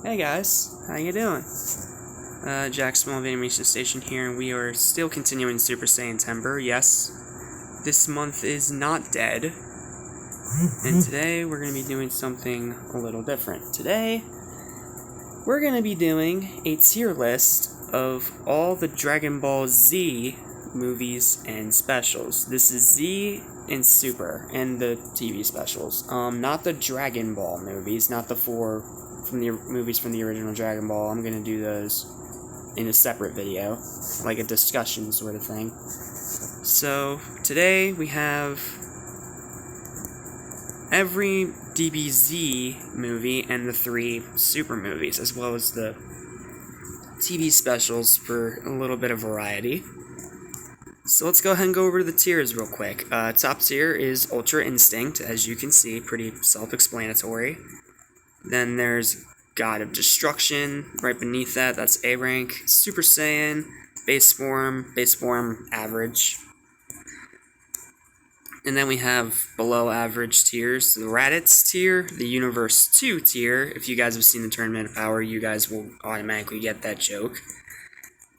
Hey guys, how you doing? Jack Small of Animation Station here, and we are still continuing Super Saiyan-Tember. Yes, this month is not dead, and today we're going to be doing something a little different. Today, we're going to be doing a tier list of all the Dragon Ball Z movies and specials. This is Z and Super, and the TV specials. Not the Dragon Ball movies, not the four from the movies from the original Dragon Ball. I'm gonna do those in a separate video, like a discussion sort of thing. So, today we have every DBZ movie and the 3 Super movies, as well as the TV specials for a little bit of variety. So let's go ahead and go over to the tiers real quick. Top tier is Ultra Instinct, as you can see, pretty self-explanatory. Then there's God of Destruction, right beneath that, that's A rank. Super Saiyan, Base Form average. And then we have below average tiers, the Raditz tier, the Universe 2 tier. If you guys have seen the Tournament of Power, you guys will automatically get that joke.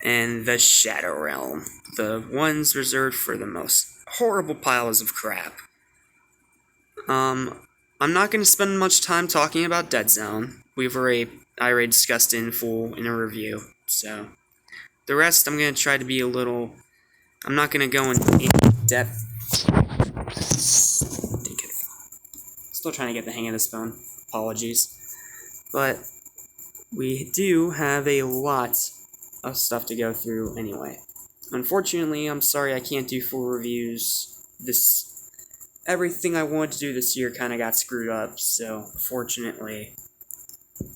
And the Shadow Realm, the ones reserved for the most horrible piles of crap. I'm not going to spend much time talking about Dead Zone. I already discussed it in full in a review, so the rest I'm going to try to be I'm not going to go in depth. Still trying to get the hang of this phone. Apologies. But we do have a lot of stuff to go through anyway. Unfortunately, I'm sorry I can't do full reviews. Everything I wanted to do this year kind of got screwed up, so fortunately,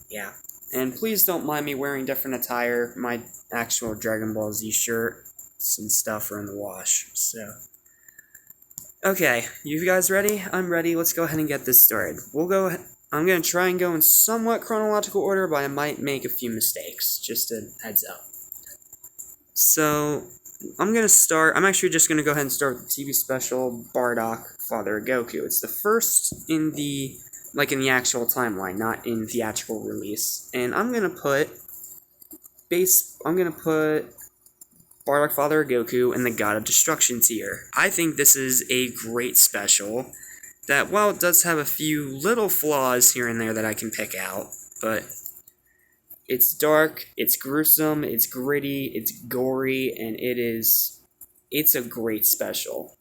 yeah. And please don't mind me wearing different attire. My actual Dragon Ball Z shirts and stuff are in the wash, so. Okay, you guys ready? I'm ready. Let's go ahead and get this started. I'm going to try and go in somewhat chronological order, but I might make a few mistakes, just a heads up. So, I'm actually just going to go ahead and start with the TV special, Bardock, Father of Goku. It's the first in the actual timeline, not in theatrical release. And I'm going to put Bardock, Father of Goku in the God of Destruction tier. I think this is a great special that, while it does have a few little flaws here and there that I can pick out, but it's dark, it's gruesome, it's gritty, it's gory, and it's a great special.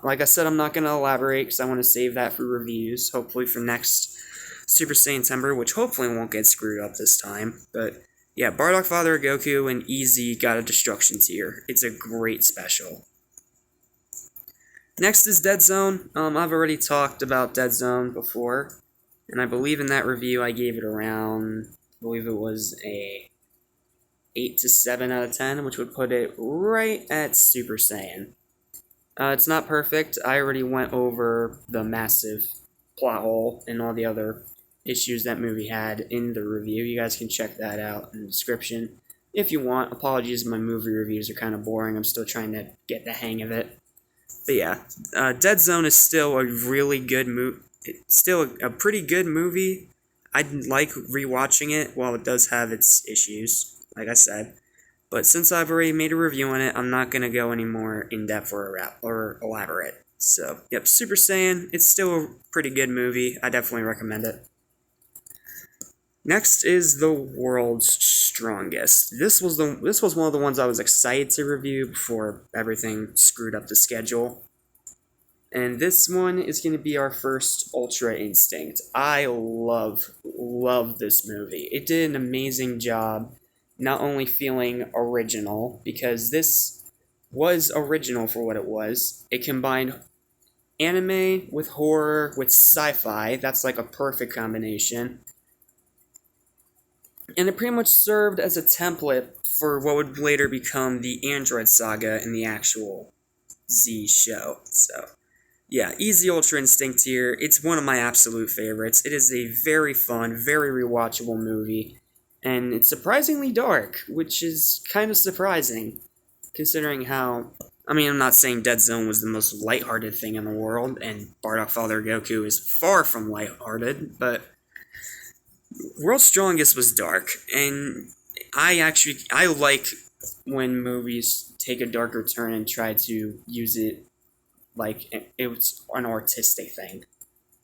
Like I said, I'm not going to elaborate because I want to save that for reviews, hopefully for next Super Saiyan-Tember, which hopefully won't get screwed up this time. But yeah, Bardock, Father of Goku, and easy God of Destruction tier. It's a great special. Next is Dead Zone. I've already talked about Dead Zone before, and I believe in that review I gave it around, I believe it was a 8 to 7 out of 10, which would put it right at Super Saiyan. It's not perfect. I already went over the massive plot hole and all the other issues that movie had in the review. You guys can check that out in the description if you want. Apologies, my movie reviews are kind of boring. I'm still trying to get the hang of it. But yeah, Dead Zone is still a really good movie. It's still a pretty good movie. I like rewatching it while it does have its issues, like I said. But since I've already made a review on it, I'm not going to go any more in-depth or elaborate. So, yep, Super Saiyan, it's still a pretty good movie. I definitely recommend it. Next is The World's Strongest. This was one of the ones I was excited to review before everything screwed up the schedule. And this one is going to be our first Ultra Instinct. I love this movie. It did an amazing job not only feeling original, because this was original for what it was. It combined anime with horror with sci-fi. That's like a perfect combination. And it pretty much served as a template for what would later become the Android saga in the actual Z show. So, yeah, easy Ultra Instinct here. It's one of my absolute favorites. It is a very fun, very rewatchable movie. And it's surprisingly dark, which is kind of surprising, considering how... I mean, I'm not saying Dead Zone was the most lighthearted thing in the world, and Bardock, Father of Goku is far from lighthearted, but World's Strongest was dark, and I like when movies take a darker turn and try to use it like it's an artistic thing,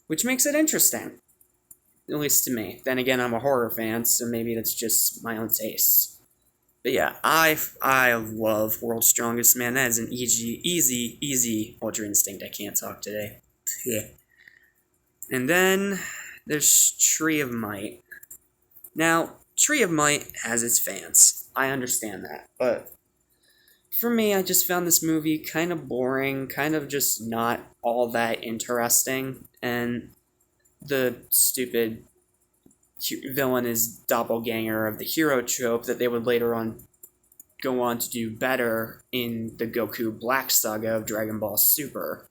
which makes it interesting, at least to me. Then again, I'm a horror fan, so maybe that's just my own tastes. But yeah, I love World's Strongest, man. That is an easy Ultra Instinct. I can't talk today. Yeah. And then there's Tree of Might. Now, Tree of Might has its fans. I understand that, but for me, I just found this movie kind of boring, kind of just not all that interesting, and the stupid villain is doppelganger of the hero trope that they would later on go on to do better in the Goku Black Saga of Dragon Ball Super.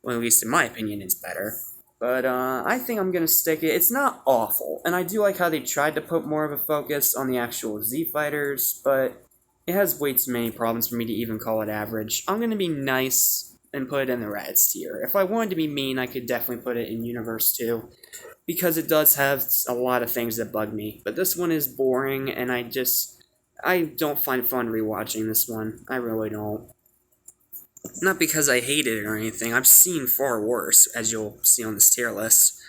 Well, at least in my opinion, it's better. But I think I'm gonna stick it. It's not awful, and I do like how they tried to put more of a focus on the actual Z fighters, but it has way too many problems for me to even call it average. I'm gonna be nice and put it in the Reds tier. If I wanted to be mean, I could definitely put it in Universe 2, because it does have a lot of things that bug me. But this one is boring, and I don't find fun rewatching this one. I really don't. Not because I hate it or anything. I've seen far worse, as you'll see on this tier list.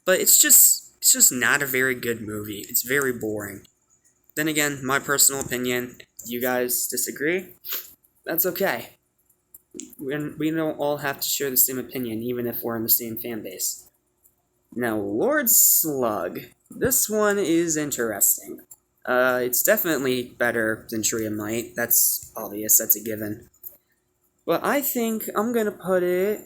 But it's just not a very good movie. It's very boring. Then again, my personal opinion, you guys disagree? That's okay. We don't all have to share the same opinion, even if we're in the same fan base. Now, Lord Slug. This one is interesting. It's definitely better than Tree of Might. That's obvious, that's a given. But I think I'm gonna put it...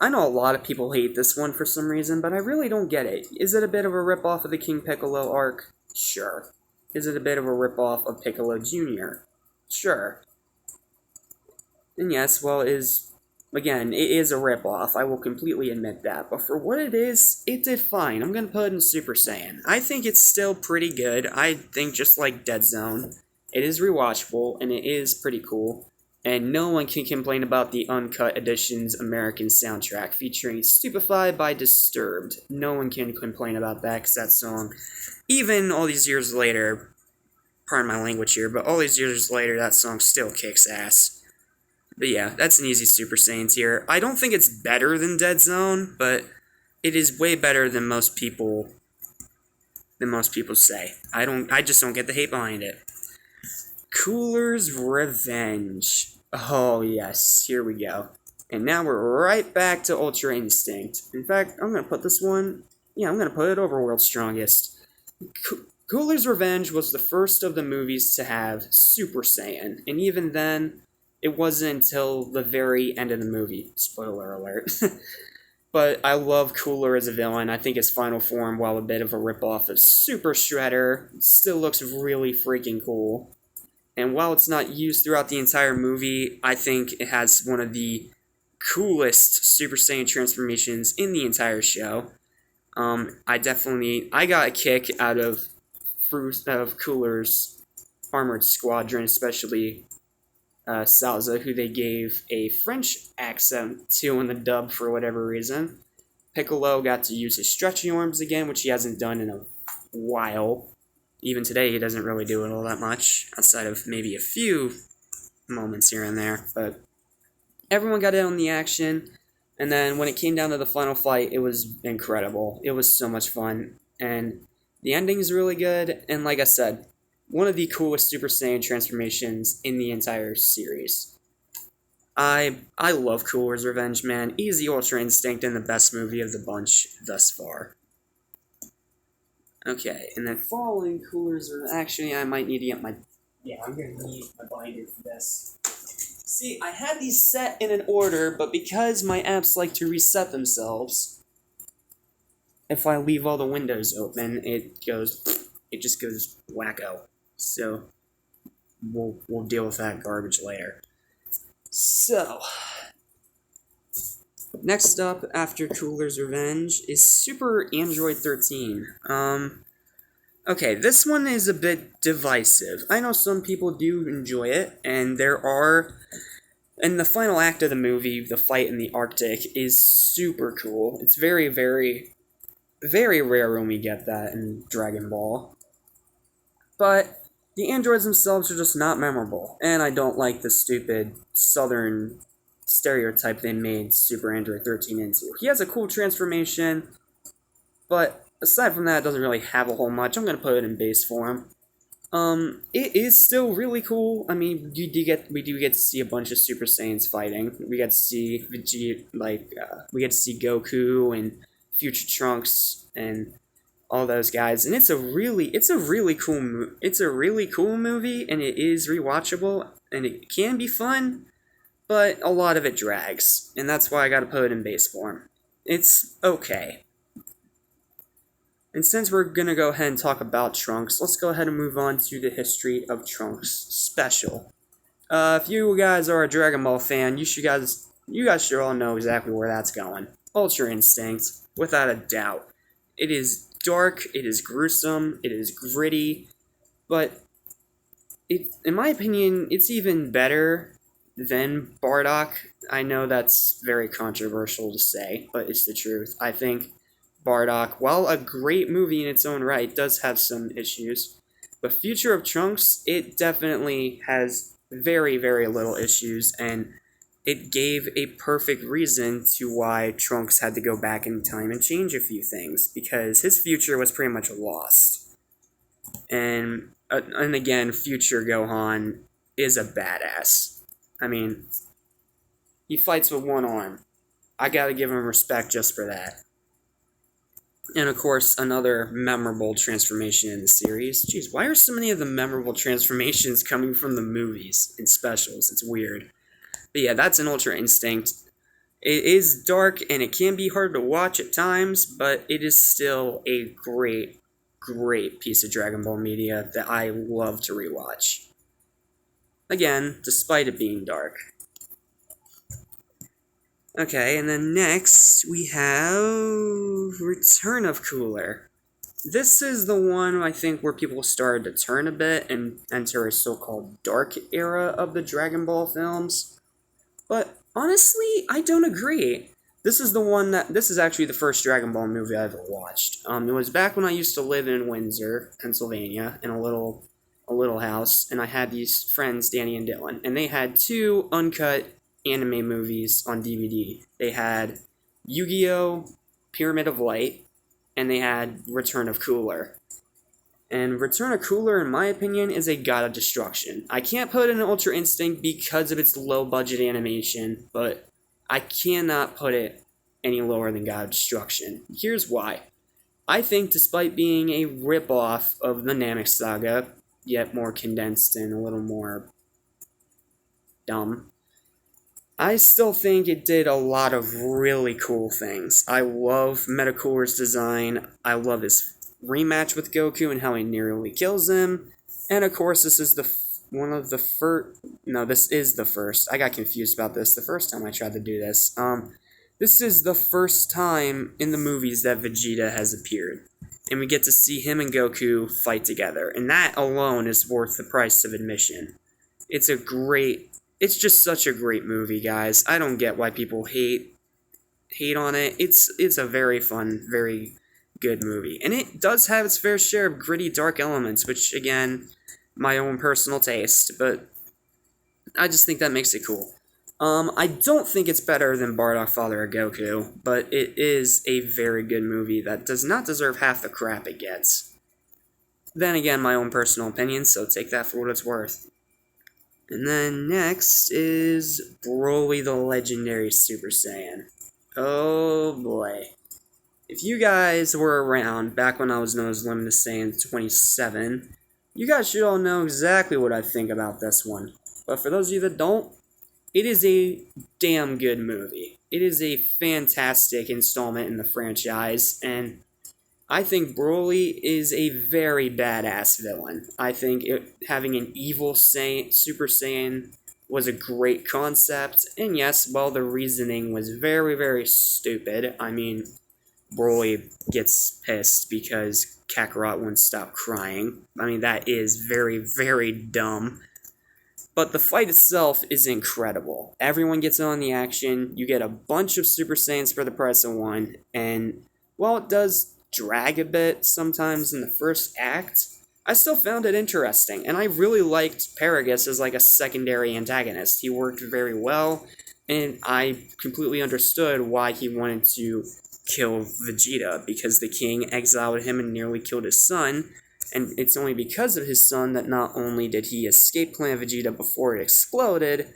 I know a lot of people hate this one for some reason, but I really don't get it. Is it a bit of a ripoff of the King Piccolo arc? Sure. Is it a bit of a ripoff of Piccolo Jr.? Sure. And yes, well, again, it is a ripoff. I will completely admit that. But for what it did fine. I'm gonna put it in Super Saiyan. I think it's still pretty good. I think just like Dead Zone, it is rewatchable, and it is pretty cool. And no one can complain about the Uncut Edition's American soundtrack featuring Stupefied by Disturbed. No one can complain about that, because that song, even all these years later, pardon my language here, but all these years later, that song still kicks ass. But yeah, that's an easy Super Saiyan tier. I don't think it's better than Dead Zone, but it is way better than most people say. I just don't get the hate behind it. Cooler's Revenge. Oh yes, here we go. And now we're right back to Ultra Instinct. In fact, I'm gonna put this one, I'm gonna put it over World's Strongest. Cooler's Revenge was the first of the movies to have Super Saiyan, and even then, it wasn't until the very end of the movie. Spoiler alert. But I love Cooler as a villain. I think his final form, while a bit of a ripoff of Super Shredder, still looks really freaking cool. And while it's not used throughout the entire movie, I think it has one of the coolest Super Saiyan transformations in the entire show. I got a kick out of Cooler's Armored Squadron, especially Salza, who they gave a French accent to in the dub for whatever reason. Piccolo got to use his stretchy arms again, which he hasn't done in a while. Even today, he doesn't really do it all that much, outside of maybe a few moments here and there. But everyone got in on the action, and then when it came down to the final fight, it was incredible. It was so much fun, and the ending is really good, and like I said, one of the coolest Super Saiyan transformations in the entire series. I love Cooler's Revenge, man. Easy Ultra Instinct and the best movie of the bunch thus far. Okay, and then following Coolers are... Actually, I might need to get my... Yeah, I'm going to need my binder for this. See, I had these set in an order, but because my apps like to reset themselves, if I leave all the windows open, it just goes wacko. So, we'll deal with that garbage later. So, next up, after Cooler's Revenge, is Super Android 13. Okay, this one is a bit divisive. I know some people do enjoy it, and in the final act of the movie, the fight in the Arctic is super cool. It's very, very very rare when we get that in Dragon Ball. But the androids themselves are just not memorable, and I don't like the stupid southern stereotype they made Super Android 13 into. He has a cool transformation, but aside from that, it doesn't really have a whole much. I'm gonna put it in base form. It is still really cool. I mean, we do get to see a bunch of Super Saiyans fighting. We get to see Vegeta, we get to see Goku and Future Trunks and all those guys, and it's a really cool movie, and it is rewatchable, and it can be fun, but a lot of it drags, and that's why I gotta put it in base form. It's okay. And since we're gonna go ahead and talk about Trunks, let's go ahead and move on to the history of Trunks special. If you guys are a Dragon Ball fan, you guys should all know exactly where that's going. Ultra Instinct, without a doubt. It is dark, it is gruesome, it is gritty, but in my opinion, it's even better than Bardock. I know that's very controversial to say, but it's the truth. I think Bardock, while a great movie in its own right, does have some issues. But Future of Trunks, it definitely has very, very little issues, and it gave a perfect reason to why Trunks had to go back in time and change a few things, because his future was pretty much lost. And again, Future Gohan is a badass. I mean, he fights with one arm. I gotta give him respect just for that. And of course, another memorable transformation in the series. Jeez, why are so many of the memorable transformations coming from the movies and specials? It's weird. But yeah, that's an Ultra Instinct. It is dark and it can be hard to watch at times, but it is still a great, great piece of Dragon Ball media that I love to rewatch. Again, despite it being dark. Okay, and then next we have Return of Cooler. This is the one, I think, where people started to turn a bit and enter a so-called dark era of the Dragon Ball films. But honestly, I don't agree. This is actually the first Dragon Ball movie I ever watched. It was back when I used to live in Windsor, Pennsylvania, in a little house, and I had these friends, Danny and Dylan, and they had two uncut anime movies on DVD. They had Yu-Gi-Oh! Pyramid of Light, and they had Return of Cooler. And Return of Cooler, in my opinion, is a god of destruction. I can't put it in Ultra Instinct because of its low-budget animation, but I cannot put it any lower than God of Destruction. Here's why. I think despite being a rip-off of the Namek Saga, yet more condensed and a little more dumb, I still think it did a lot of really cool things. I love Metacooler's design. I love his rematch with Goku and how he nearly kills him. And of course, this is this is the first. I got confused about this the first time I tried to do this. This is the first time in the movies that Vegeta has appeared. And we get to see him and Goku fight together. And that alone is worth the price of admission. It's just such a great movie, guys. I don't get why people hate on it. It's a very fun, very good movie. And it does have its fair share of gritty, dark elements, which, again, my own personal taste, but I just think that makes it cool. I don't think it's better than Bardock, Father of Goku, but it is a very good movie that does not deserve half the crap it gets. Then again, my own personal opinion, so take that for what it's worth. And then next is Broly the Legendary Super Saiyan. Oh boy. If you guys were around back when I was known as Limited Saiyan 27, you guys should all know exactly what I think about this one. But for those of you that don't, it is a damn good movie. It is a fantastic installment in the franchise, and I think Broly is a very badass villain. I think having an evil Super Saiyan was a great concept, and yes, while the reasoning was very, very stupid, I mean, Broly gets pissed because Kakarot wouldn't stop crying. I mean, that is very, very dumb. But the fight itself is incredible. Everyone gets on the action, you get a bunch of Super Saiyans for the price of one, and while it does drag a bit sometimes in the first act, I still found it interesting, and I really liked Paragus as like a secondary antagonist. He worked very well, and I completely understood why he wanted to kill Vegeta, because the king exiled him and nearly killed his son, and it's only because of his son that not only did he escape Planet Vegeta before it exploded,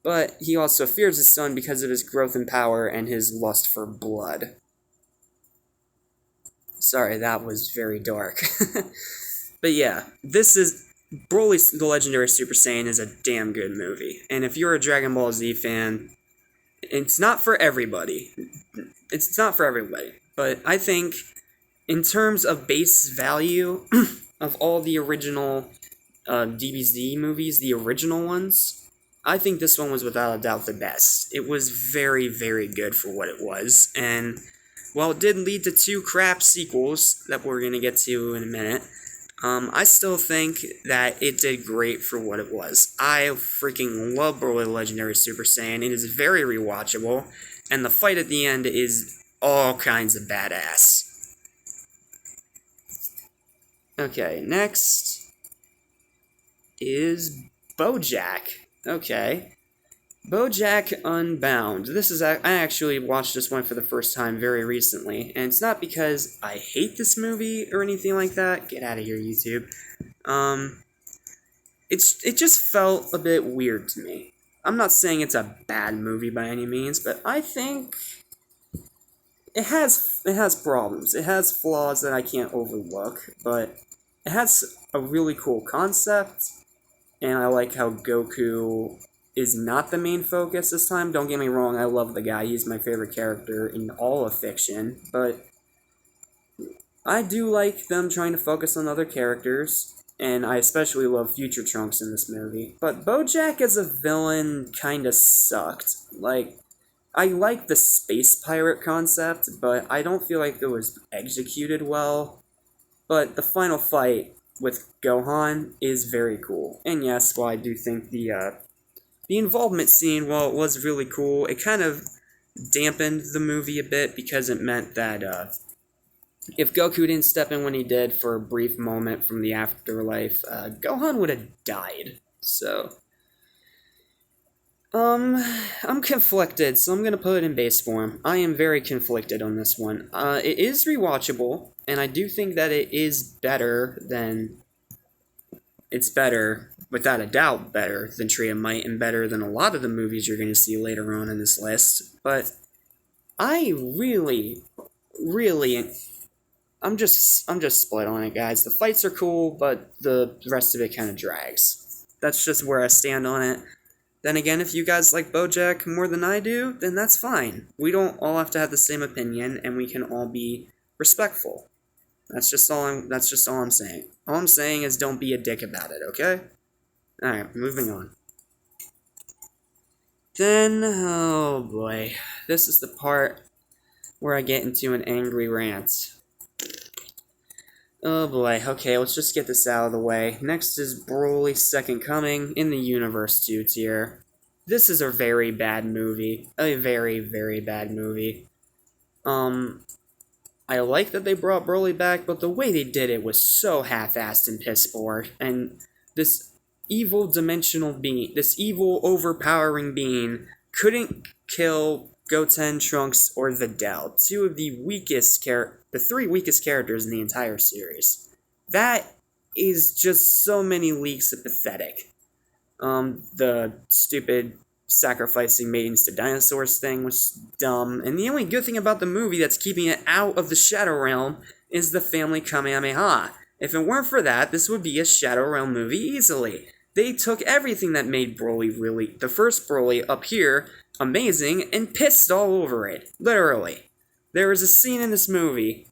but he also fears his son because of his growth in power and his lust for blood. Sorry, that was very dark. But yeah, this is... Broly the Legendary Super Saiyan is a damn good movie. And if you're a Dragon Ball Z fan, it's not for everybody. It's not for everybody. But I think, in terms of base value of all the original DBZ movies, the original ones, I think this one was without a doubt the best. It was very, very good for what it was. And while it did lead to 2 crap sequels that we're going to get to in a minute, I still think that it did great for what it was. I freaking love Broly the Legendary Super Saiyan. It is very rewatchable, and the fight at the end is all kinds of badass. Okay, next is Bojack. Okay. Bojack Unbound. I actually watched this one for the first time very recently, and it's not because I hate this movie or anything like that. Get out of here, YouTube. It just felt a bit weird to me. I'm not saying it's a bad movie by any means, but I think it has problems. It has flaws that I can't overlook, but it has a really cool concept, and I like how Goku is not the main focus this time. Don't get me wrong, I love the guy. He's my favorite character in all of fiction, but I do like them trying to focus on other characters, and I especially love Future Trunks in this movie. But Bojack as a villain kinda sucked. Like, I like the space pirate concept, but I don't feel like it was executed well. But the final fight with Gohan is very cool. And yes, while I do think the involvement scene, while it was really cool, it kind of dampened the movie a bit because it meant that if Goku didn't step in when he did for a brief moment from the afterlife, Gohan would have died. So, I'm conflicted, so I'm gonna put it in base form. I am very conflicted on this one. It is rewatchable, and I do think that it is better than... It's better, without a doubt, better than Tree of Might, and better than a lot of the movies you're going to see later on in this list. But I really, I'm just split on it, guys. The fights are cool, but the rest of it kind of drags. That's just where I stand on it. Then again, if you guys like Bojack more than I do, then that's fine. We don't all have to have the same opinion, and we can all be respectful. That's just all I'm saying. All I'm saying is don't be a dick about it, okay? Alright, moving on. Then, oh boy. This is the part where I get into an angry rant. Oh boy, okay, let's just get this out of the way. Next is Broly's Second Coming in the Universe 2 tier. This is a very bad movie. A very, very bad movie. I like that they brought Broly back, but the way they did it was so half-assed and piss-poor. And this evil dimensional being, this evil overpowering being, couldn't kill Goten, Trunks, or Videl, two of the three weakest characters in the entire series. That is just so many leagues of pathetic. The stupid sacrificing maidens to dinosaurs thing was dumb, and the only good thing about the movie that's keeping it out of the Shadow Realm is the family Kamehameha. If it weren't for that, this would be a Shadow Realm movie easily. They took everything that made Broly the first Broly up here, amazing, and pissed all over it. Literally. There is a scene in this movie,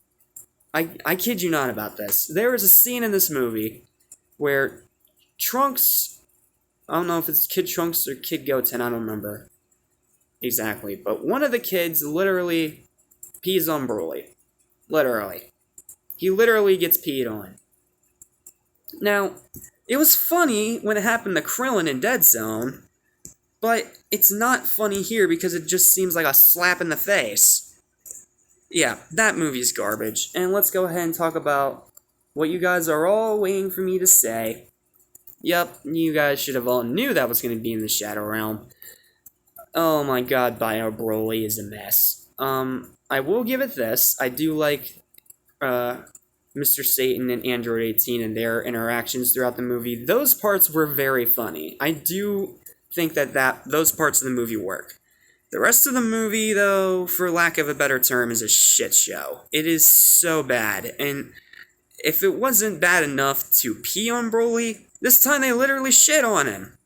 I kid you not about this, there is a scene in this movie where Trunks, I don't know if it's Kid Trunks or Kid Goten, I don't remember exactly, but one of the kids literally pees on Broly. Literally. He literally gets peed on. Now, it was funny when it happened to Krillin in Dead Zone, but it's not funny here because it just seems like a slap in the face. Yeah, that movie's garbage. And let's go ahead and talk about what you guys are all waiting for me to say. Yep, you guys should have all knew that was going to be in the Shadow Realm. Oh my god, Bio Broly is a mess. I will give it this. I do like, Mr. Satan and Android 18 and their interactions throughout the movie. Those parts were very funny. I do think that those parts of the movie work. The rest of the movie, though, for lack of a better term, is a shit show. It is so bad, and if it wasn't bad enough to pee on Broly, this time they literally shit on him.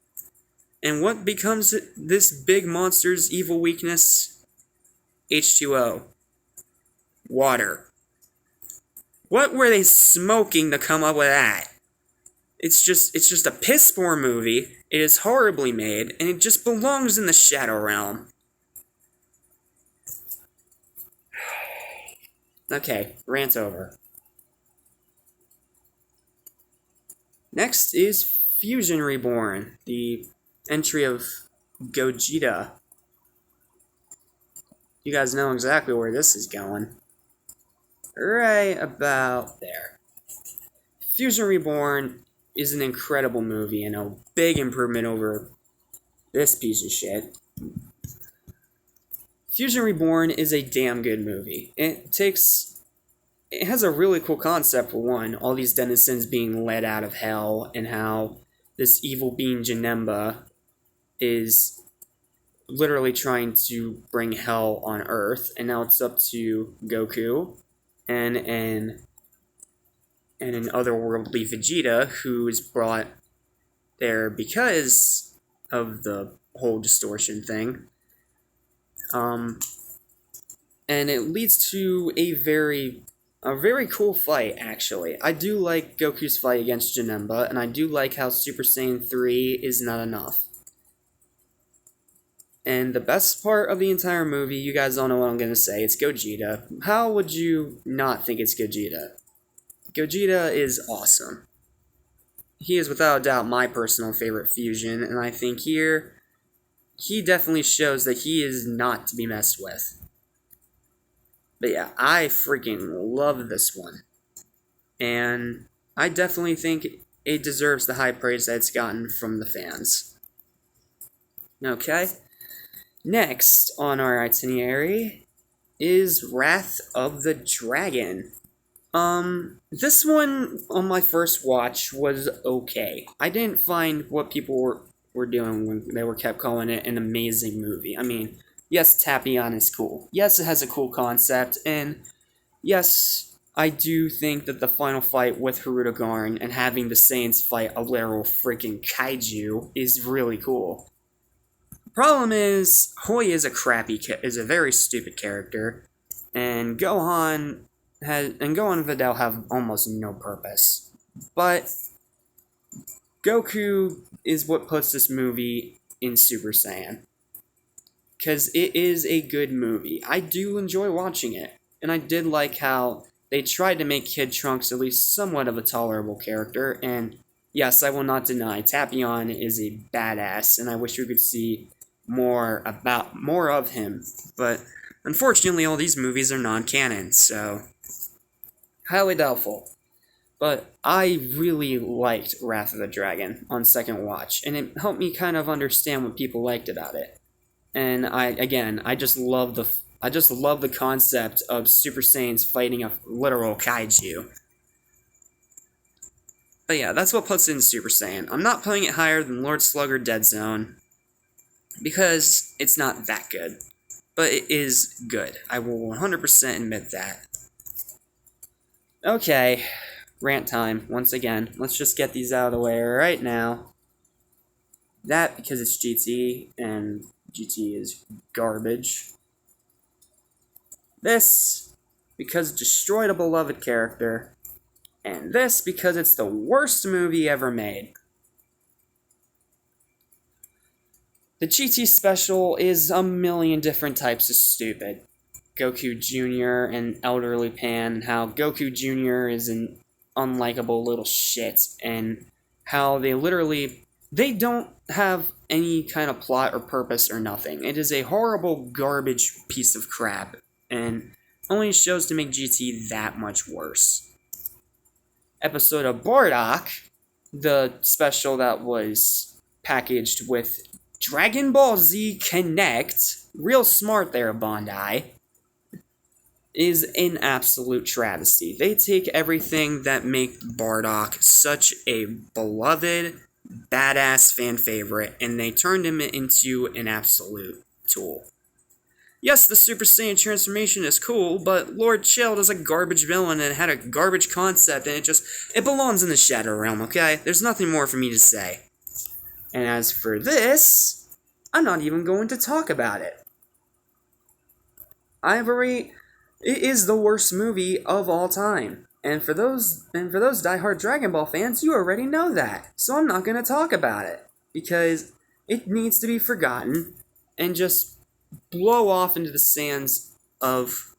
And what becomes this big monster's evil weakness? H2O. Water. What were they smoking to come up with that? It's just a piss poor movie. It is horribly made, and it just belongs in the Shadow Realm. Okay, rant over. Next is Fusion Reborn, the entry of Gogeta. You guys know exactly where this is going. Right about there. Fusion Reborn is an incredible movie and a big improvement over this piece of shit. Fusion Reborn is a damn good movie. It has a really cool concept for one, all these denizens being led out of hell, and how this evil being Janemba is literally trying to bring hell on Earth, and now it's up to Goku and an otherworldly Vegeta who is brought there because of the whole distortion thing. And it leads to a very cool fight, actually. I do like Goku's fight against Janemba, and I do like how Super Saiyan 3 is not enough. And the best part of the entire movie, you guys all know what I'm going to say, it's Gogeta. How would you not think it's Gogeta? Gogeta is awesome. He is without a doubt my personal favorite fusion, and I think here, he definitely shows that he is not to be messed with. But yeah, I freaking love this one. And I definitely think it deserves the high praise that it's gotten from the fans. Okay. Next on our itinerary is Wrath of the Dragon. This one on my first watch was okay. I didn't find what people were doing when they kept calling it an amazing movie. I mean, yes, Tapion is cool. Yes, it has a cool concept, and yes, I do think that the final fight with Hirudegarn and having the Saiyans fight a literal freaking kaiju is really cool. Problem is, Hoi is a very stupid character, and Gohan and Videl have almost no purpose. But Goku is what puts this movie in Super Saiyan. Because it is a good movie. I do enjoy watching it. And I did like how they tried to make Kid Trunks at least somewhat of a tolerable character. And yes, I will not deny, Tapion is a badass, and I wish we could see more of him. But unfortunately, all these movies are non-canon, so highly doubtful. But I really liked Wrath of the Dragon on second watch, and it helped me kind of understand what people liked about it. And I just love the concept of Super Saiyans fighting a literal kaiju. But yeah, that's what puts it in Super Saiyan. I'm not putting it higher than Lord Slug or Dead Zone, because it's not that good. But it is good. I will 100% admit that. Okay, rant time, once again. Let's just get these out of the way right now. That because it's GT, and GT is garbage. This because it destroyed a beloved character. And this because it's the worst movie ever made. The GT special is a million different types of stupid. Goku Jr. and Elderly Pan, and how Goku Jr. is an unlikable little shit, and how they don't have any kind of plot or purpose or nothing. It is a horrible garbage piece of crap, and only shows to make GT that much worse. Episode of Bardock, the special that was packaged with Dragon Ball Z Connect, real smart there, Bondi, is an absolute travesty. They take everything that make Bardock such a beloved, badass fan favorite, and they turned him into an absolute tool. Yes, the Super Saiyan transformation is cool, but Lord Chilled is a garbage villain and had a garbage concept, and it belongs in the Shadow Realm, okay? There's nothing more for me to say. And as for this, I'm not even going to talk about it. It is the worst movie of all time. And for those diehard Dragon Ball fans, you already know that. So I'm not going to talk about it. Because it needs to be forgotten and just blow off into the sands of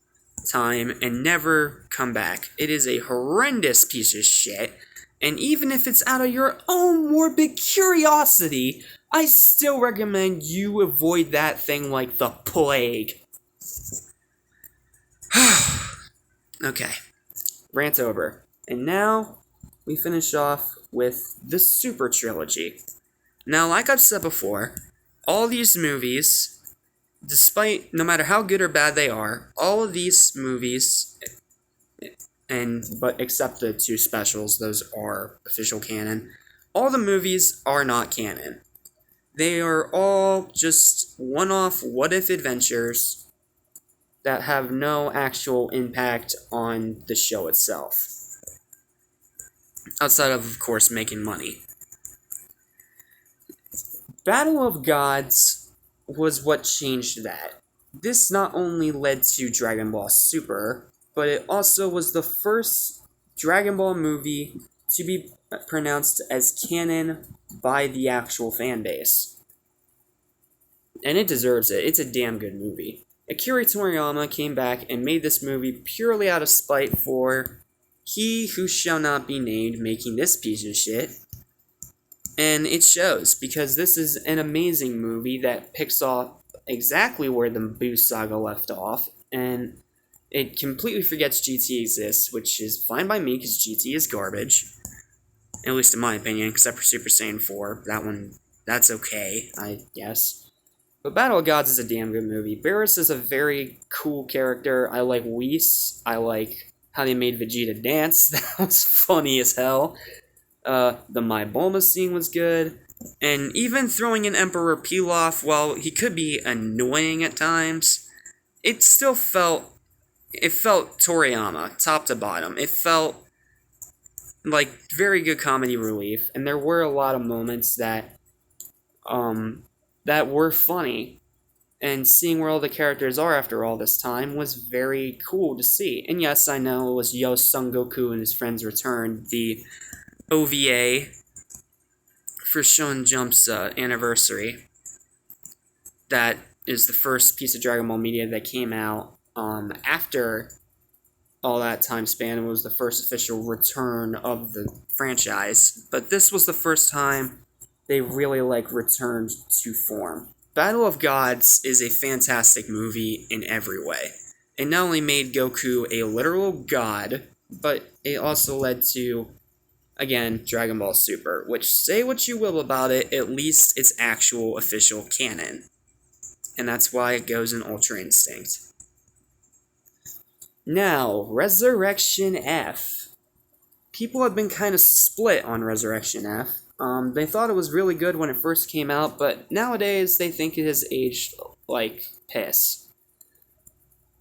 time and never come back. It is a horrendous piece of shit. And even if it's out of your own morbid curiosity, I still recommend you avoid that thing like the plague. Okay, rant over. And now, we finish off with the Super Trilogy. Now, like I've said before, all these movies, no matter how good or bad they are, all of these movies, but except the 2 specials, those are official canon, all the movies are not canon. They are all just one-off what-if adventures that have no actual impact on the show itself. Outside of course, making money. Battle of Gods was what changed that. This not only led to Dragon Ball Super, but it also was the first Dragon Ball movie to be pronounced as canon by the actual fanbase. And it deserves it. It's a damn good movie. Akira Toriyama came back and made this movie purely out of spite for he who shall not be named making this piece of shit. And it shows, because this is an amazing movie that picks off exactly where the Boo saga left off, and it completely forgets GT exists, which is fine by me, because GT is garbage. At least in my opinion, except for Super Saiyan 4. That's okay, I guess. But Battle of Gods is a damn good movie. Barris is a very cool character. I like Whis. I like how they made Vegeta dance. That was funny as hell. The My Bulma scene was good. And even throwing in Emperor Pilaf, while he could be annoying at times, it still felt Toriyama, top to bottom. It felt like very good comedy relief. And there were a lot of moments that were funny, and seeing where all the characters are after all this time was very cool to see. And yes, I know it was Yo Son Goku and his friends returned, the OVA for Shonen Jump's anniversary. That is the first piece of Dragon Ball media that came out after all that time span. It was the first official return of the franchise, but this was the first time they really returned to form. Battle of Gods is a fantastic movie in every way. It not only made Goku a literal god, but it also led to, again, Dragon Ball Super, which, say what you will about it, at least it's actual official canon. And that's why it goes in Ultra Instinct. Now, Resurrection F. People have been kind of split on Resurrection F. They thought it was really good when it first came out, but nowadays they think it has aged like piss.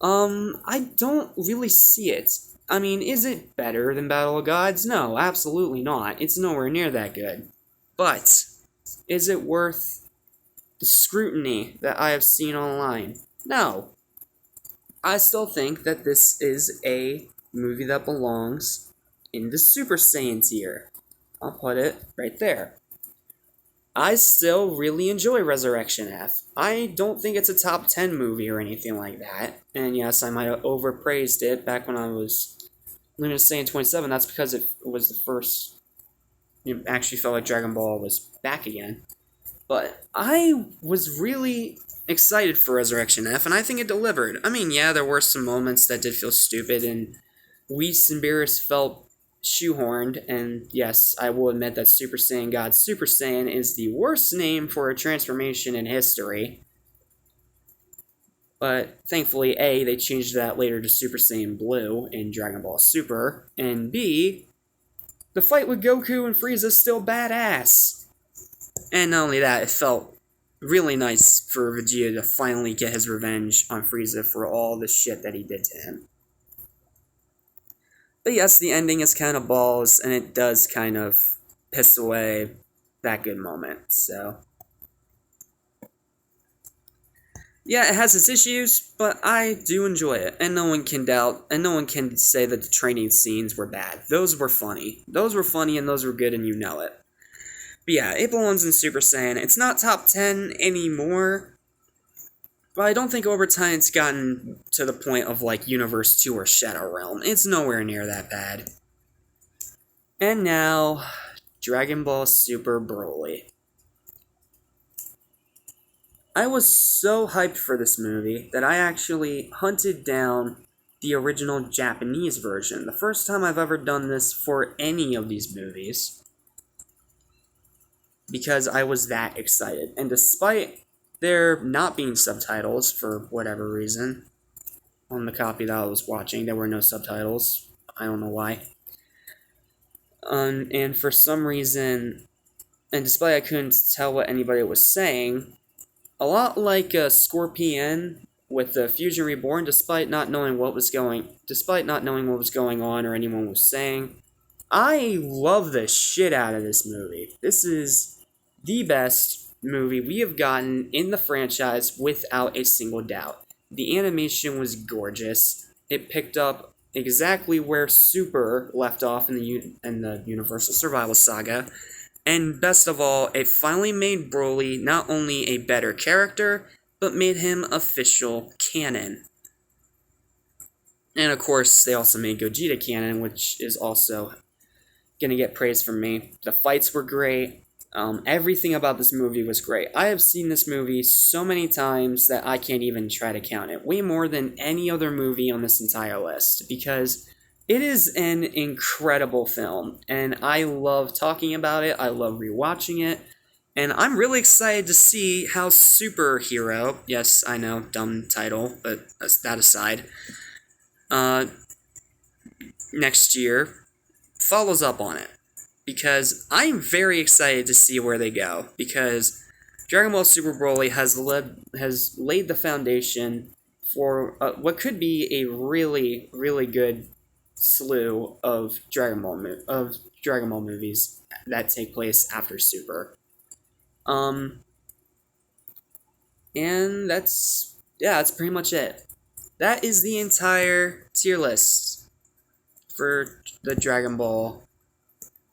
I don't really see it. I mean, is it better than Battle of Gods? No, absolutely not. It's nowhere near that good. But, is it worth the scrutiny that I have seen online? No. I still think that this is a movie that belongs in the Super Saiyan tier. I'll put it right there. I still really enjoy Resurrection F. I don't think it's a top 10 movie or anything like that. And yes, I might have overpraised it back when I was Luna Saiyan 27. That's because it was the first... It actually felt like Dragon Ball was back again. But I was really excited for Resurrection F, and I think it delivered. I mean, yeah, there were some moments that did feel stupid, and Whis and Beerus felt shoehorned, and yes, I will admit that Super Saiyan God Super Saiyan is the worst name for a transformation in history. But thankfully, A, they changed that later to Super Saiyan Blue in Dragon Ball Super, and B, the fight with Goku and Frieza is still badass. And not only that, it felt really nice for Vegeta to finally get his revenge on Frieza for all the shit that he did to him. But yes, the ending is kind of balls, and it does kind of piss away that good moment, so. Yeah, it has its issues, but I do enjoy it, and no one can doubt, and no one can say that the training scenes were bad. Those were funny. Those were funny, and those were good, and you know it. But yeah, it belongs in Super Saiyan. It's not top 10 anymore, but I don't think over time it's gotten to the point of like Universe 2 or Shadow Realm. It's nowhere near that bad. And now, Dragon Ball Super Broly. I was so hyped for this movie that I actually hunted down the original Japanese version. The first time I've ever done this for any of these movies. Because I was that excited. And despite there not being subtitles, for whatever reason, on the copy that I was watching, there were no subtitles. I don't know why. And for some reason, and despite I couldn't tell what anybody was saying, a lot like Scorpion with the Fusion Reborn, despite not knowing what was going on or anyone was saying, I love the shit out of this movie. This is the best movie we have gotten in the franchise without a single doubt. The animation was gorgeous. It picked up exactly where Super left off in the Universal Survival Saga. And best of all, it finally made Broly not only a better character, but made him official canon. And of course, they also made Gogeta canon, which is also gonna get praise from me. The fights were great. Everything about this movie was great. I have seen this movie so many times that I can't even try to count it. Way more than any other movie on this entire list, because it is an incredible film, and I love talking about it, I love rewatching it, and I'm really excited to see how Superhero, yes, I know, dumb title, but that aside, next year follows up on it. Because I'm very excited to see where they go, because Dragon Ball Super Broly has laid the foundation for what could be a really, really good slew of Dragon Ball movies that take place after Super. And that's pretty much it. That is the entire tier list for the Dragon Ball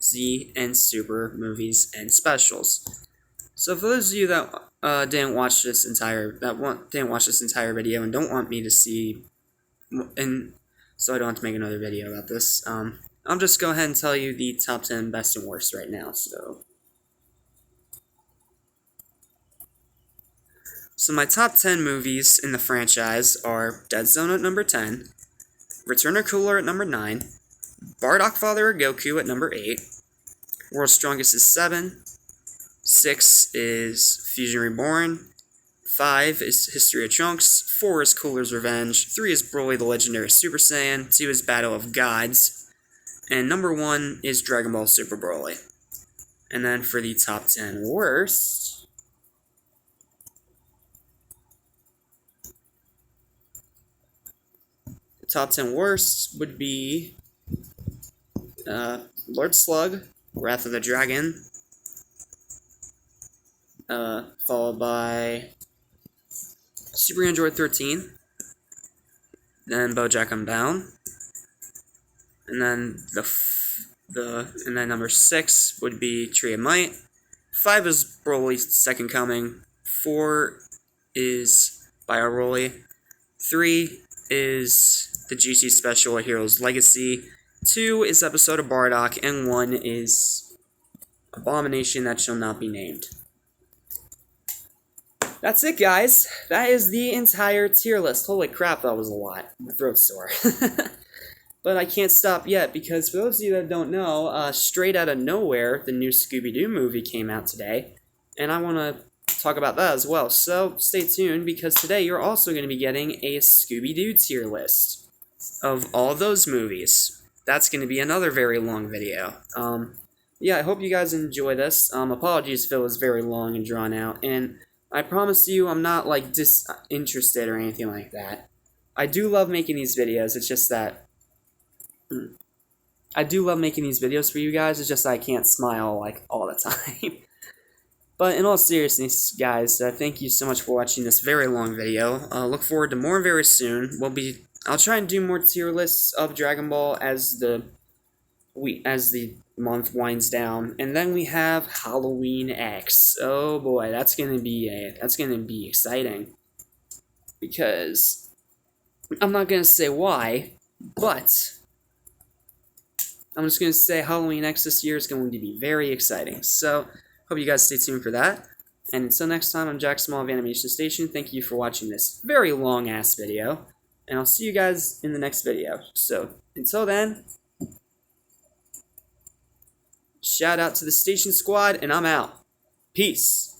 Z and Super movies and specials. So for those of you that didn't watch this entire video and don't want me to see, and so I don't have to make another video about this, I'll just go ahead and tell you the top 10 best and worst right now. So my top 10 movies in the franchise are Dead Zone at number 10, Return of Cooler at number 9, Bardock Father of Goku at number 8, World's Strongest is 7, 6 is Fusion Reborn, 5 is History of Trunks, 4 is Cooler's Revenge, 3 is Broly the Legendary Super Saiyan, 2 is Battle of Gods, and number 1 is Dragon Ball Super Broly. And then for the top 10 worst, the top 10 worst would be Lord Slug, Wrath of the Dragon, followed by Super Android 13, then Bojack I'm Down, and then and then number 6 would be Tree of Might, 5 is Broly's Second Coming, 4 is Bio Broly, 3 is the GT Special A Hero's Legacy, 2 is Episode of Bardock, and 1 is Abomination That Shall Not Be Named. that's it, guys. That is the entire tier list. Holy crap, that was a lot. My throat's sore. But I can't stop yet, because for those of you that don't know, straight out of nowhere, the new Scooby-Doo movie came out today, and I want to talk about that as well. So stay tuned, because today you're also going to be getting a Scooby-Doo tier list of all those movies. That's going to be another very long video. Yeah, I hope you guys enjoy this. Apologies if it was very long and drawn out, and I promise you I'm not, like, disinterested or anything like that. I do love making these videos, it's just that I do love making these videos for you guys, it's just that I can't smile, like, all the time. But in all seriousness, guys, thank you so much for watching this very long video. Look forward to more very soon. I'll try and do more tier lists of Dragon Ball as the month winds down, and then we have Halloween X. Oh boy, that's gonna be exciting, because I'm not gonna say why, but I'm just gonna say Halloween X this year is going to be very exciting. So hope you guys stay tuned for that. And until next time, I'm Jack Small of Animation Station. Thank you for watching this very long ass video, and I'll see you guys in the next video. So until then, shout out to the station squad, and I'm out. Peace.